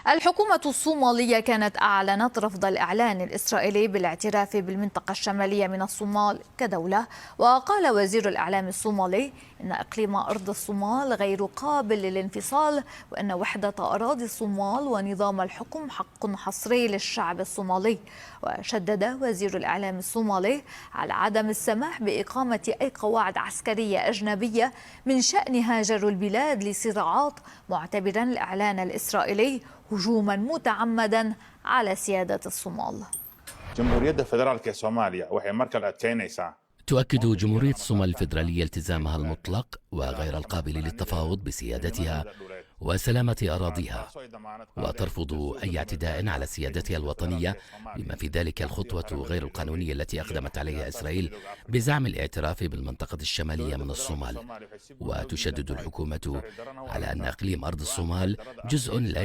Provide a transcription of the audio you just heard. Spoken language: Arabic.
الحكومة الصومالية كانت أعلنت رفض الإعلان الإسرائيلي بالاعتراف بالمنطقة الشمالية من الصومال كدولة. وقال وزير الإعلام الصومالي إن إقليم أرض الصومال غير قابل للانفصال، وأن وحدة أراضي الصومال ونظام الحكم حق حصري للشعب الصومالي. وشدد وزير الإعلام الصومالي على عدم السماح بإقامة أي قواعد عسكرية أجنبية من شأنها جر البلاد لصراعات، معتبرا الإعلان الإسرائيلي هجوما متعمدا على سيادة الصومال. جمهورية فدرالك صوماليا waxay markale adkeynaysaa. تؤكد جمهورية الصومال الفيدرالية التزامها المطلق وغير القابل للتفاوض بسيادتها وسلامة أراضيها، وترفض أي اعتداء على سيادتها الوطنية، بما في ذلك الخطوة غير القانونية التي أقدمت عليها إسرائيل بزعم الاعتراف بالمنطقة الشمالية من الصومال. وتشدد الحكومة على أن إقليم أرض الصومال جزء لا